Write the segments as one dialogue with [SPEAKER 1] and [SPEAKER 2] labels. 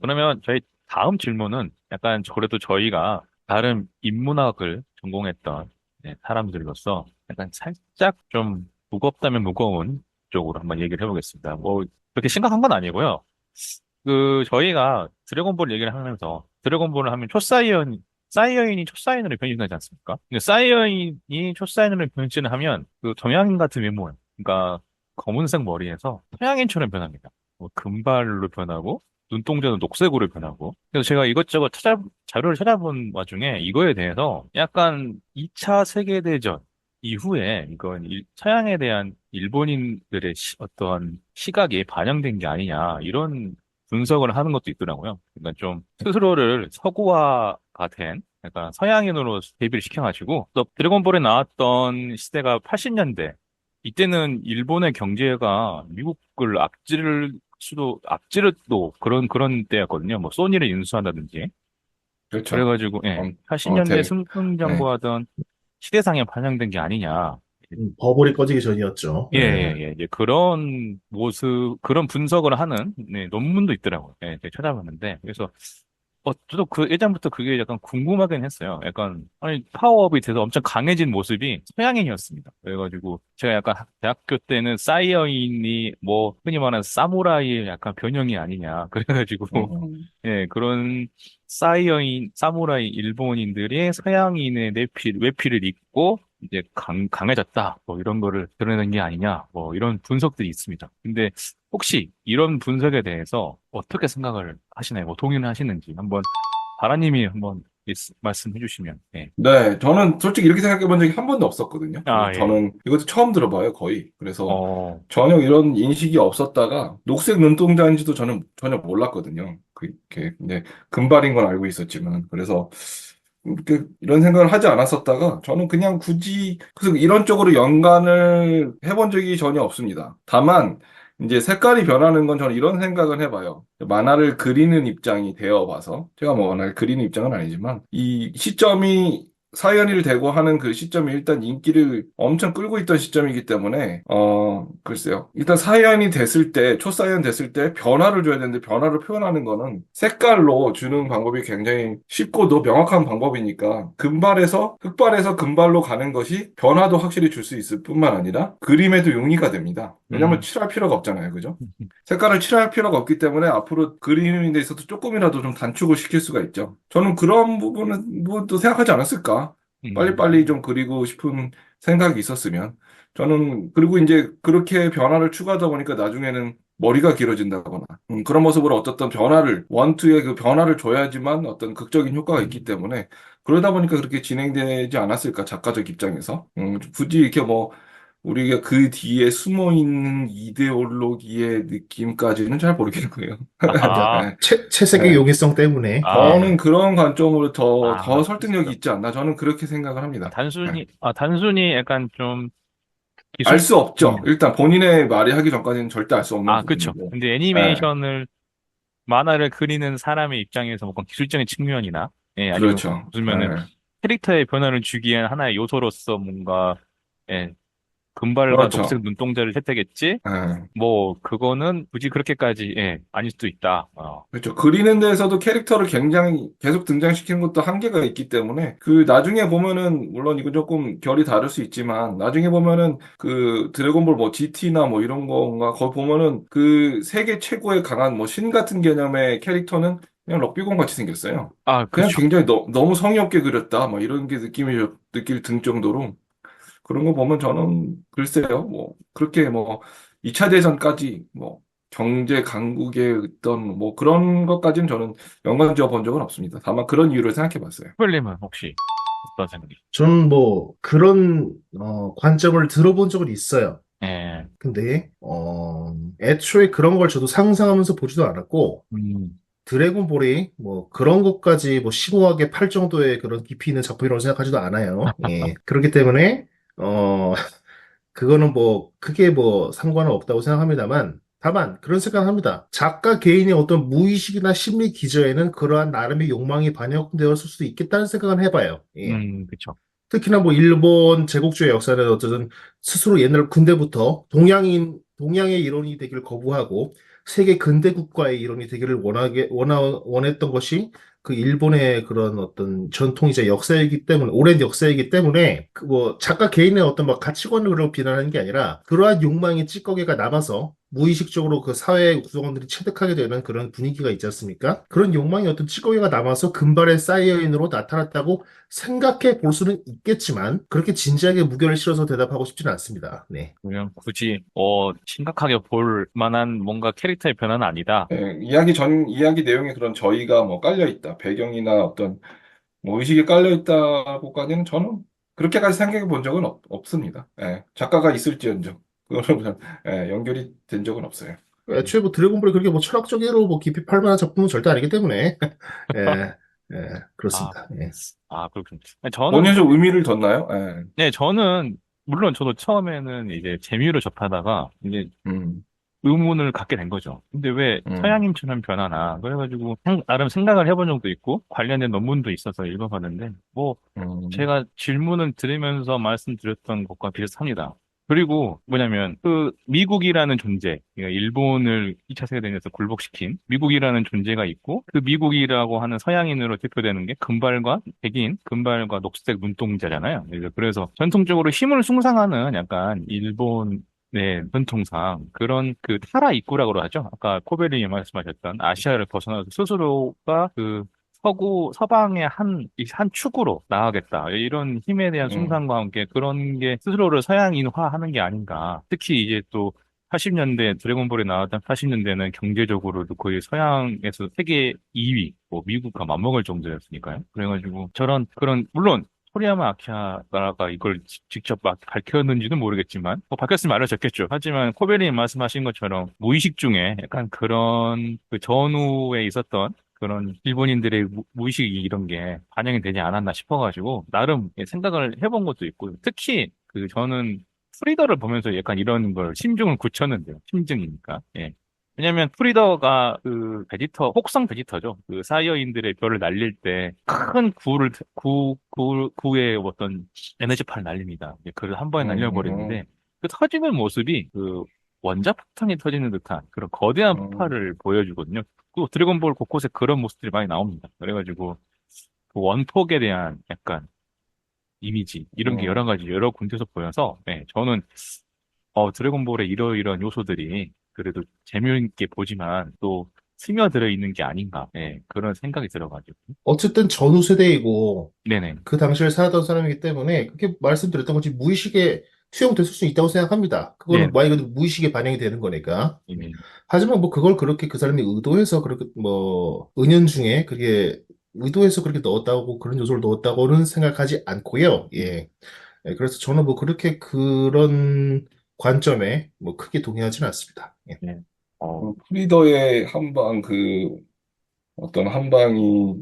[SPEAKER 1] 그러면 저희 다음 질문은 약간 그래도 저희가 다른 인문학을 전공했던 사람들로서 약간 살짝 좀 무겁다면 무거운 쪽으로 한번 얘기를 해보겠습니다. 뭐, 그렇게 심각한 건 아니고요. 저희가 드래곤볼 얘기를 하면서 드래곤볼을 하면 사이어인이 초사이언으로 변신하지 않습니까? 근데 사이어인이 초사이언으로 변신을 하면 그 동양인 같은 외모, 그러니까 검은색 머리에서 서양인처럼 변합니다. 뭐 금발로 변하고 눈동자도 녹색으로 변하고. 그래서 제가 이것저것 자료를 찾아본 와중에 이거에 대해서 약간 2차 세계대전 이후에 이건 서양에 대한 일본인들의 어떤 시각이 반영된 게 아니냐 이런 분석을 하는 것도 있더라고요. 그러니까 좀 스스로를 서구화가 된 약간 서양인으로 데뷔를 시켜가지고 또 드래곤볼에 나왔던 시대가 80년대. 이때는 일본의 경제가 미국을 앞지르도 그런 때였거든요. 뭐 소니를 인수한다든지.
[SPEAKER 2] 그렇죠.
[SPEAKER 1] 그래가지고 예, 80년대
[SPEAKER 2] 네.
[SPEAKER 1] 승승장구하던 시대상에 반영된 게 아니냐.
[SPEAKER 2] 버블이 꺼지기 전이었죠.
[SPEAKER 1] 예,
[SPEAKER 2] 예.
[SPEAKER 1] 예, 예. 이제 그런 모습, 그런 분석을 하는 논문도 있더라고요. 예, 제가 찾아봤는데. 그래서, 저도 예전부터 그게 약간 궁금하긴 했어요. 약간, 아니, 파워업이 돼서 엄청 강해진 모습이 서양인이었습니다. 그래가지고, 제가 약간 대학교 때는 사이어인이 뭐, 흔히 말하는 사무라이의 약간 변형이 아니냐. 그래가지고, 예, 그런 사무라이 일본인들이 서양인의 외피를 입고, 이제 강해졌다. 뭐 이런 거를 드러내는 게 아니냐. 뭐 이런 분석들이 있습니다. 근데 혹시 이런 분석에 대해서 어떻게 생각을 하시나요? 뭐 동의는 하시는지 한번 바라님이 한번 말씀해 주시면. 예.
[SPEAKER 2] 네, 저는 솔직히 이렇게 생각해 본 적이 한 번도 없었거든요. 그래서
[SPEAKER 1] 아, 예.
[SPEAKER 2] 저는 이것도 처음 들어봐요, 거의. 그래서
[SPEAKER 1] 어,
[SPEAKER 2] 전혀 이런 인식이 없었다가 녹색 눈동자인지도 저는 전혀 몰랐거든요. 그게 이제 금발인 건 알고 있었지만. 그래서 이렇게 이런 생각을 하지 않았었다가 저는 그냥 굳이 그래서 이런 쪽으로 연관을 해본 적이 전혀 없습니다. 다만 이제 색깔이 변하는 건 저는 이런 생각을 해봐요. 만화를 그리는 입장이 되어 봐서 제가 뭐 만화를 그리는 입장은 아니지만 이 시점이 사연이를 대고 하는 그 시점이 일단 인기를 엄청 끌고 있던 시점이기 때문에 글쎄요. 일단 사연이 됐을 때 초사연 됐을 때 변화를 줘야 되는데 변화를 표현하는 거는 색깔로 주는 방법이 굉장히 쉽고도 명확한 방법이니까 금발에서 흑발에서 금발로 가는 것이 변화도 확실히 줄 수 있을 뿐만 아니라 그림에도 용이가 됩니다. 왜냐하면
[SPEAKER 1] 음,
[SPEAKER 2] 칠할 필요가 없잖아요. 그죠? 색깔을 칠할 필요가 없기 때문에 앞으로 그림에 있어도 조금이라도 좀 단축을 시킬 수가 있죠. 저는 그런 부분은 뭐또 생각하지 않았을까? 빨리빨리
[SPEAKER 1] 음,
[SPEAKER 2] 좀 그리고 싶은 생각이 있었으면. 저는, 그리고 이제 그렇게 변화를 추가하다 보니까 나중에는 머리가 길어진다거나, 그런 모습으로 어떤 변화를, 원투의 그 변화를 줘야지만 어떤 극적인 효과가 있기 때문에, 그러다 보니까 그렇게 진행되지 않았을까, 작가적 입장에서. 굳이 이렇게 뭐, 우리가 그 뒤에 숨어 있는 이데올로기의 느낌까지는 잘 모르겠고요.
[SPEAKER 1] 아,
[SPEAKER 2] 네.
[SPEAKER 3] 채색의
[SPEAKER 2] 네.
[SPEAKER 3] 용이성 때문에.
[SPEAKER 2] 저는
[SPEAKER 3] 예.
[SPEAKER 2] 그런 관점으로 더 설득력이
[SPEAKER 1] 그렇습니까?
[SPEAKER 2] 있지 않나. 저는 그렇게 생각을 합니다. 네.
[SPEAKER 1] 단순히 약간 좀
[SPEAKER 2] 알
[SPEAKER 1] 기술,
[SPEAKER 2] 수 없죠.
[SPEAKER 1] 음,
[SPEAKER 2] 일단 본인의 말이 하기 전까지는 절대 알 수 없는
[SPEAKER 1] 그쵸.
[SPEAKER 2] 부분이고.
[SPEAKER 1] 근데
[SPEAKER 2] 네.
[SPEAKER 1] 만화를 그리는 사람의 입장에서 뭔가 기술적인 측면이나, 예, 아니면
[SPEAKER 2] 그렇죠.
[SPEAKER 1] 무슨면은
[SPEAKER 2] 네.
[SPEAKER 1] 캐릭터의 변화를 주기 위한 하나의 요소로서 뭔가, 예, 금발과 녹색
[SPEAKER 2] 그렇죠.
[SPEAKER 1] 눈동자를 채택했지?
[SPEAKER 2] 네.
[SPEAKER 1] 뭐, 그거는 굳이 그렇게까지, 예, 아닐 수도 있다.
[SPEAKER 2] 그렇죠. 그리는 데에서도 캐릭터를 굉장히 계속 등장시키는 것도 한계가 있기 때문에 그 나중에 보면은 물론 이거 조금 결이 다를 수 있지만 나중에 보면은 그 드래곤볼 뭐 GT나 뭐 이런 건가 거기 보면은 그 세계 최고의 강한 뭐 신 같은 개념의 캐릭터는 그냥 럭비공 같이 생겼어요. 그냥
[SPEAKER 1] 그렇죠.
[SPEAKER 2] 굉장히 너무 성의 없게 그렸다. 뭐 이런 게 느낄 등 정도로 그런 거 보면 저는 글쎄요. 뭐 그렇게 뭐 2차 대전까지 뭐 경제 강국의 어떤 뭐 그런 것까지는 저는 연관지어 본 적은 없습니다. 다만 그런 이유를 생각해 봤어요.
[SPEAKER 1] 힐님은 혹시 어떤 생각이?
[SPEAKER 3] 저는 뭐 그런 관점을 들어본 적은 있어요.
[SPEAKER 1] 예,
[SPEAKER 3] 근데 애초에 그런 걸 저도 상상하면서 보지도 않았고
[SPEAKER 1] 음,
[SPEAKER 3] 드래곤볼이 뭐 그런 것까지 뭐 심오하게 팔 정도의 그런 깊이 있는 작품이라고 생각하지도 않아요. 예. 그렇기 때문에 어 그거는 뭐 크게 뭐 상관은 없다고 생각합니다만 다만 그런 생각을 합니다. 작가 개인의 어떤 무의식이나 심리 기저에는 그러한 나름의 욕망이 반영되었을 수도 있겠다는 생각은 해봐요. 예.
[SPEAKER 1] 그쵸.
[SPEAKER 3] 특히나 뭐 일본 제국주의 역사는 어쨌든 스스로 옛날 군대부터 동양인 동양의 일원이 되기를 거부하고 세계 근대 국가의 일원이 되기를 원했던 것이 그 일본의 그런 어떤 전통이자 역사이기 때문에, 오랜 역사이기 때문에, 그 뭐, 작가 개인의 어떤 막 가치관으로 비난하는 게 아니라, 그러한 욕망의 찌꺼기가 남아서, 무의식적으로 그 사회 구성원들이 체득하게 되는 그런 분위기가 있지 않습니까? 그런 욕망의 어떤 찌꺼기가 남아서 금발의 사이어인으로 나타났다고 생각해 볼 수는 있겠지만, 그렇게 진지하게 무게를 실어서 대답하고 싶지는 않습니다. 네.
[SPEAKER 1] 그냥 굳이 심각하게 볼 만한 뭔가 캐릭터의 변화는 아니다.
[SPEAKER 2] 예, 이야기 내용에 그런 저희가 뭐 깔려 있다. 배경이나 어떤 뭐 의식이 깔려 있다고까지는 저는 그렇게까지 생각해 본 적은 없습니다. 예, 작가가 있을지언정. 그거는 그냥, 연결이 된 적은 없어요.
[SPEAKER 3] 애초에 뭐 드래곤볼이 그렇게 뭐 철학적으로 뭐 깊이 팔 만한 작품은 절대 아니기 때문에, 예, 예,
[SPEAKER 1] 아,
[SPEAKER 3] 그렇습니다. 예.
[SPEAKER 1] 그렇군요. 아니, 저는,
[SPEAKER 2] 본인은 좀 의미를 뒀나요? 예.
[SPEAKER 1] 네, 물론 저도 처음에는 이제 재미로 접하다가, 이제
[SPEAKER 2] 음,
[SPEAKER 1] 의문을 갖게 된 거죠. 근데 왜
[SPEAKER 2] 음,
[SPEAKER 1] 서양인처럼 변하나? 그래가지고, 나름 생각을 해본 적도 있고, 관련된 논문도 있어서 읽어봤는데, 뭐,
[SPEAKER 2] 음,
[SPEAKER 1] 제가 질문을 들으면서 말씀드렸던 것과 비슷합니다. 그리고 뭐냐면 그 미국이라는 존재, 그러니까 일본을 2차 세계대전에서 굴복시킨 미국이라는 존재가 있고 그 미국이라고 하는 서양인으로 대표되는 게 금발과 백인, 금발과 녹색 눈동자잖아요. 그래서 전통적으로 힘을 숭상하는 약간 일본 네, 전통상 그런 그 타라 입구라고 하죠. 아까 코베리님 말씀하셨던 아시아를 벗어나서 스스로가 그 서방의 한 축으로 나아가겠다. 이런 힘에 대한
[SPEAKER 2] 음,
[SPEAKER 1] 숭상과 함께 그런 게 스스로를 서양인화하는 게 아닌가. 특히 이제 또 80년대 드래곤볼에 나왔던 80년대는 경제적으로도 거의 서양에서 세계 2위, 뭐 미국과 맞먹을 정도였으니까요. 그래가지고 그런 물론 토리야마 아키하라가 이걸 직접 막 밝혔는지는 모르겠지만 뭐 밝혔으면 알려졌겠죠. 하지만 코베리님 말씀하신 것처럼 무의식 중에 약간 그런 그 전후에 있었던 그런 일본인들의 무의식 이런 게 반영이 되지 않았나 싶어가지고 나름 생각을 해본 것도 있고 특히 그 저는 프리더를 보면서 약간 이런 걸 심중을 굳혔는데요. 심증이니까. 예. 왜냐면 프리더가 그 혹성 베지터죠. 그 사이어인들의 별을 날릴 때 큰 구의 어떤 에너지파를 날립니다. 예, 그를 한 번에 날려버리는데
[SPEAKER 2] 음,
[SPEAKER 1] 그 터지는 모습이 그 원자폭탄이 터지는 듯한 그런 거대한
[SPEAKER 2] 음,
[SPEAKER 1] 폭발을 보여주거든요. 또 드래곤볼 곳곳에 그런 모습들이 많이 나옵니다. 그래가지고 그 원폭에 대한 약간 이미지 이런 게
[SPEAKER 2] 음,
[SPEAKER 1] 여러 군데서 보여서 네, 저는 드래곤볼의 이러이러한 요소들이 그래도 재미있게 보지만 또 스며들어 있는 게 아닌가 그런 생각이 들어가지고
[SPEAKER 3] 어쨌든 전후 세대이고,
[SPEAKER 1] 네네
[SPEAKER 3] 그 당시를 살았던 사람이기 때문에, 그렇게 말씀드렸던 것이 무의식에 투영됐을 수 있다고 생각합니다.
[SPEAKER 1] 네
[SPEAKER 3] 그거는 말 그대로 무의식에 반영이 되는 거니까.
[SPEAKER 1] 이미
[SPEAKER 3] 하지만 뭐 그걸 그렇게 그 사람이 의도해서 그렇게 뭐 은연중에 그게 의도해서 그렇게 넣었다고 그런 요소를 넣었다고는 생각하지 않고요. 예. 예, 그래서 저는 뭐 그렇게 그런 관점에 뭐 크게 동의하지는 않습니다. 예.
[SPEAKER 1] 네.
[SPEAKER 2] 프리더의 한방 어떤 한방이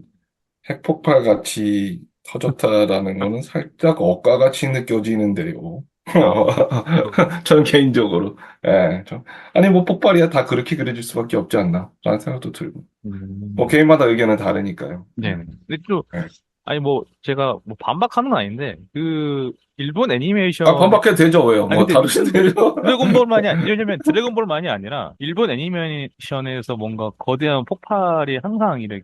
[SPEAKER 2] 핵폭발 같이 터졌다라는 거는 살짝 억가같이 느껴지는데요.
[SPEAKER 1] 아, 또,
[SPEAKER 2] 저는 개인적으로. 예, 아니, 뭐, 폭발이야 다 그렇게 그려질 수밖에 없지 않나, 라는 생각도 들고. 뭐,
[SPEAKER 1] 음,
[SPEAKER 2] 개인마다 의견은 다르니까요.
[SPEAKER 1] 네네. 근데 또,
[SPEAKER 2] 예.
[SPEAKER 1] 아니 뭐, 제가 뭐 반박하는 건 아닌데, 일본
[SPEAKER 2] 아,
[SPEAKER 1] 애니메이션에,
[SPEAKER 2] 반박해도 되죠, 왜요?
[SPEAKER 1] 아니
[SPEAKER 2] 뭐,
[SPEAKER 1] 근데
[SPEAKER 2] 다르신데요?
[SPEAKER 1] 왜냐면 드래곤볼만이 아니라, 일본 애니메이션에서 뭔가 거대한 폭발이 항상 이렇게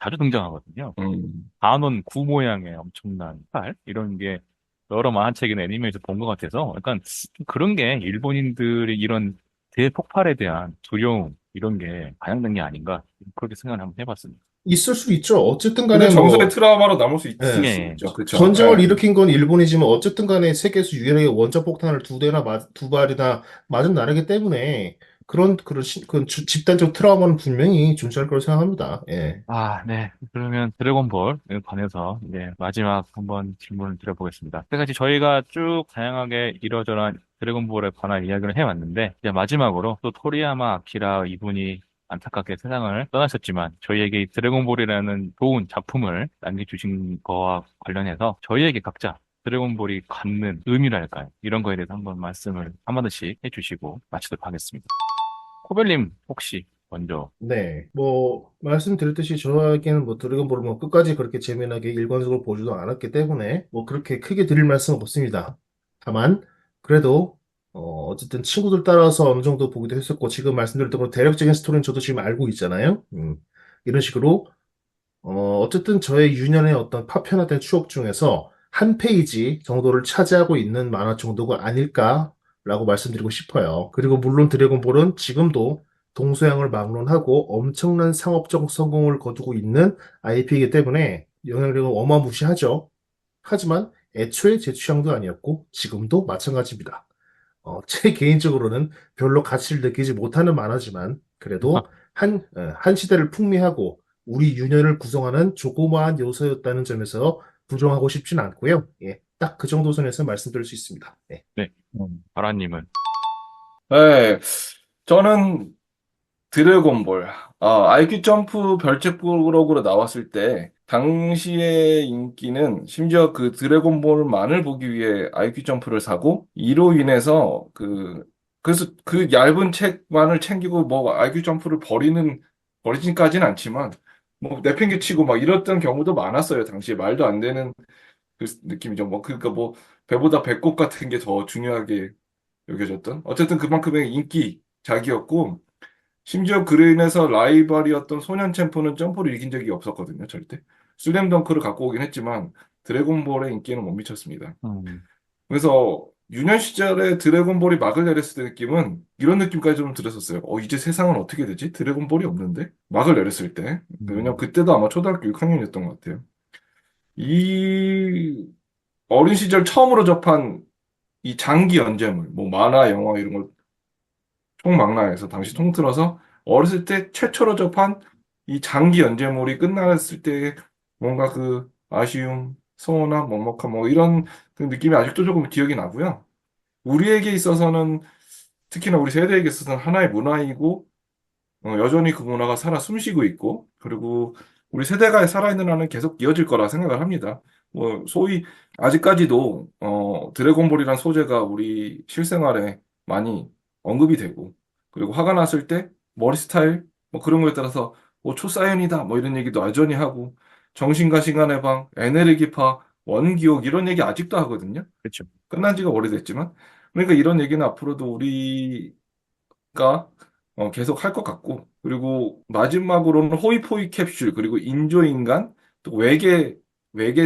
[SPEAKER 1] 자주 등장하거든요.
[SPEAKER 2] 음,
[SPEAKER 1] 반원 구 모양의 엄청난 팔 이런 게 여러 만화책이나 애니메이션 본 것 같아서 약간 좀 그런 게 일본인들의 이런 대폭발에 대한 두려움 이런 게 반영된 게 아닌가 그렇게 생각을 한번 해봤습니다.
[SPEAKER 3] 있을 수 있죠. 어쨌든
[SPEAKER 2] 그게
[SPEAKER 3] 간에
[SPEAKER 2] 정서의
[SPEAKER 3] 뭐,
[SPEAKER 2] 트라우마로 남을 수 있을
[SPEAKER 3] 예.
[SPEAKER 2] 수
[SPEAKER 1] 예.
[SPEAKER 2] 있죠. 그쵸?
[SPEAKER 3] 전쟁을
[SPEAKER 2] 예.
[SPEAKER 3] 일으킨 건 일본이지만 어쨌든 간에 세계에서 유일하게 원자폭탄을 두 대나 두 발이나 맞은 나라이기 때문에 그런 집단적 트라우마는 분명히 존재할 거라고 생각합니다. 예.
[SPEAKER 1] 네. 그러면 드래곤볼에 관해서 이제 마지막 한번 질문을 드려보겠습니다. 여태까지 저희가 쭉 다양하게 이러저러한 드래곤볼에 관한 이야기를 해왔는데, 이제 마지막으로 또 토리야마 아키라 이분이 안타깝게 세상을 떠나셨지만, 저희에게 이 드래곤볼이라는 좋은 작품을 남겨주신 거와 관련해서 저희에게 각자 드래곤볼이 갖는 의미랄까요? 이런 거에 대해서 한번 말씀을 한마디씩 해주시고 마치도록 하겠습니다. 코벨님 혹시 먼저
[SPEAKER 3] 네. 뭐, 말씀드렸듯이 저에게는 뭐 드래곤볼을 뭐 끝까지 그렇게 재미나게 일관적으로 보지도 않았기 때문에 뭐 그렇게 크게 드릴 말씀은 없습니다. 다만, 그래도 어쨌든 친구들 따라서 어느 정도 보기도 했었고, 지금 말씀드렸던 그런 대략적인 스토리는 저도 지금 알고 있잖아요. 이런 식으로, 어쨌든 저의 유년의 어떤 파편화된 추억 중에서 한 페이지 정도를 차지하고 있는 만화 정도가 아닐까라고 말씀드리고 싶어요. 그리고 물론 드래곤볼은 지금도 동서양을 막론하고 엄청난 상업적 성공을 거두고 있는 IP이기 때문에 영향력은 어마무시하죠. 하지만 애초에 제 취향도 아니었고 지금도 마찬가지입니다. 제 개인적으로는 별로 가치를 느끼지 못하는 만화지만 그래도 한 시대를 풍미하고 우리 유년을 구성하는 조그마한 요소였다는 점에서 부정하고 싶진 않고요. 예, 딱 그 정도 선에서 말씀드릴 수 있습니다. 네.
[SPEAKER 1] 네. 바라님은.
[SPEAKER 2] 네, 저는 드래곤볼, IQ 점프 별책부록으로 나왔을 때, 당시의 인기는 심지어 그 드래곤볼만을 보기 위해 IQ 점프를 사고, 이로 인해서 그래서 그 얇은 책만을 챙기고 뭐 IQ 점프를 버리진까지는 않지만, 뭐 내팽개치고 막 이랬던 경우도 많았어요. 당시에 말도 안 되는 그 느낌이죠. 뭐, 그러니까 뭐, 배보다 배꼽 같은 게 더 중요하게 여겨졌던. 어쨌든 그만큼의 인기작이었고, 심지어 그로 인해서 라이벌이었던 소년 챔프는 점프를 이긴 적이 없었거든요, 절대. 슬램덩크를 갖고 오긴 했지만 드래곤볼의 인기는 못 미쳤습니다.
[SPEAKER 1] 음,
[SPEAKER 2] 그래서 유년 시절에 드래곤볼이 막을 내렸을 때 느낌은 이런 느낌까지 좀 들었었어요. 이제 세상은 어떻게 되지? 드래곤볼이 없는데? 막을 내렸을 때. 왜냐면
[SPEAKER 1] 음,
[SPEAKER 2] 그때도 아마 초등학교 6학년이었던 것 같아요. 이 어린 시절 처음으로 접한 이 장기 연재물, 뭐 만화, 영화 이런 걸 총망라해서 당시 통틀어서 어렸을 때 최초로 접한 이 장기 연재물이 끝났을 때 뭔가 그 아쉬움, 서운함, 먹먹함 뭐 이런 그 느낌이 아직도 조금 기억이 나고요. 우리에게 있어서는 특히나 우리 세대에게 있어서는 하나의 문화이고 여전히 그 문화가 살아 숨쉬고 있고 그리고 우리 세대가 살아있는 한은 계속 이어질 거라 생각을 합니다. 뭐 소위 아직까지도 드래곤볼이란 소재가 우리 실생활에 많이 언급이 되고 그리고 화가 났을 때 머리 스타일 뭐 그런 거에 따라서 뭐 초사연이다 뭐 이런 얘기도 여전히 하고 정신과 시간의 방, 에네르기파, 원기옥 이런 얘기 아직도 하거든요.
[SPEAKER 1] 그렇죠.
[SPEAKER 2] 끝난 지가 오래됐지만 그러니까 이런 얘기는 앞으로도 우리가 계속 할 것 같고, 그리고 마지막으로는 호이포이 캡슐, 그리고 인조인간, 또 외계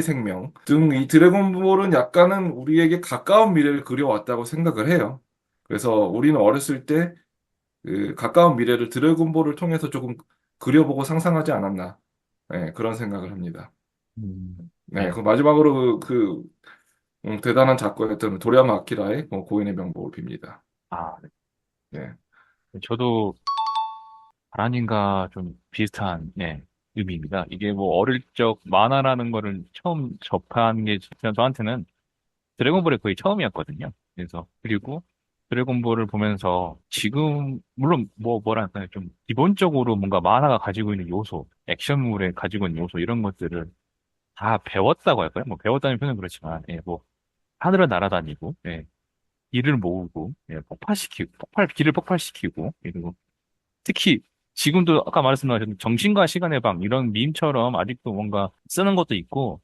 [SPEAKER 2] 생명 등 이 드래곤볼은 약간은 우리에게 가까운 미래를 그려왔다고 생각을 해요. 그래서 우리는 어렸을 때 그 가까운 미래를 드래곤볼을 통해서 조금 그려보고 상상하지 않았나. 네, 그런 생각을 합니다. 네,
[SPEAKER 1] 네.
[SPEAKER 2] 그 마지막으로 대단한 작가였던 도리야마 아키라의 고인의 명복을 빕니다.
[SPEAKER 1] 아,
[SPEAKER 2] 네.
[SPEAKER 1] 네. 저도 바라님과 좀 비슷한, 예, 의미입니다. 이게 뭐 어릴 적 만화라는 거를 처음 접한 게 진짜 저한테는 드래곤볼이 거의 처음이었거든요. 그래서, 그리고 드래곤볼을 보면서 지금, 물론 뭐랄까요. 좀 기본적으로 뭔가 만화가 가지고 있는 요소, 액션물에 가지고 있는 요소, 이런 것들을 다 배웠다고 할까요? 뭐 배웠다는 표현은 그렇지만, 예, 뭐 하늘을 날아다니고, 예, 길을 모으고, 예, 길을 폭발시키고, 그리고 특히 지금도 아까 말씀하신 정신과 시간의 방 이런 밈처럼 아직도 뭔가 쓰는 것도 있고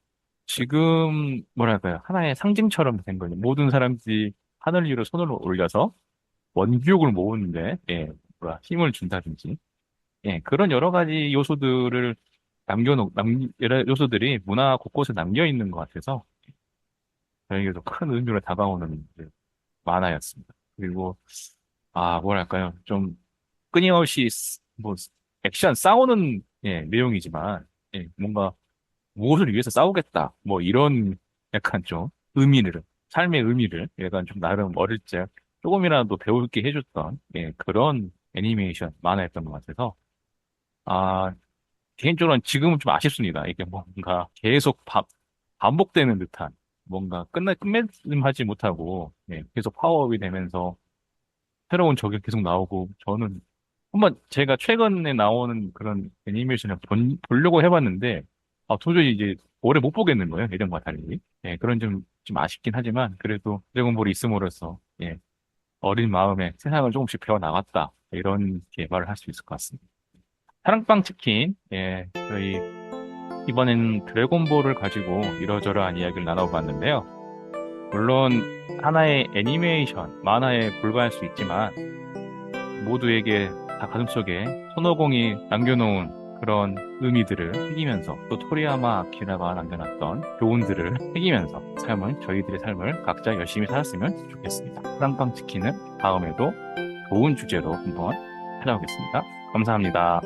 [SPEAKER 1] 지금 뭐랄까요 하나의 상징처럼 된 거죠. 모든 사람들이 하늘 위로 손을 올려서 원기옥을 모으는데 힘을 준다든지 그런 여러 가지 요소들을 여러 요소들이 문화 곳곳에 남겨 있는 것 같아서 저에게도 큰 의미로 다가오는 이제 만화였습니다. 그리고 뭐랄까요 좀 끊임없이 뭐 액션 싸우는 내용이지만 뭔가 무엇을 위해서 싸우겠다 뭐 이런 약간 좀 의미를 삶의 의미를 약간 좀 나름 어릴 적 조금이라도 배울게 해줬던 그런 애니메이션 만화였던 것 같아서 아 개인적으로는 지금은 좀 아쉽습니다. 이게 뭔가 계속 반복되는 듯한 뭔가 끝맺음하지 못하고 계속 파워업이 되면서 새로운 적이 계속 나오고 저는 한번 제가 최근에 나오는 그런 애니메이션을 보려고 해봤는데 도저히 이제 오래 못 보겠는 거예요. 예전과 달리. 그런 좀 아쉽긴 하지만 그래도 드래곤볼이 있음으로써 어린 마음에 세상을 조금씩 배워나갔다. 이런 말을 할 수 있을 것 같습니다. 사랑방 치킨, 저희 이번에는 드래곤볼을 가지고 이러저러한 이야기를 나눠봤는데요. 물론 하나의 애니메이션, 만화에 불과할 수 있지만 모두에게 다 가슴속에 손오공이 남겨놓은 그런 의미들을 새기면서 또 토리야마 아키라가 남겨놨던 교훈들을 새기면서 저희들의 삶을 각자 열심히 살았으면 좋겠습니다. 프랑빵 치킨은 다음에도 좋은 주제로 한번 찾아오겠습니다. 감사합니다.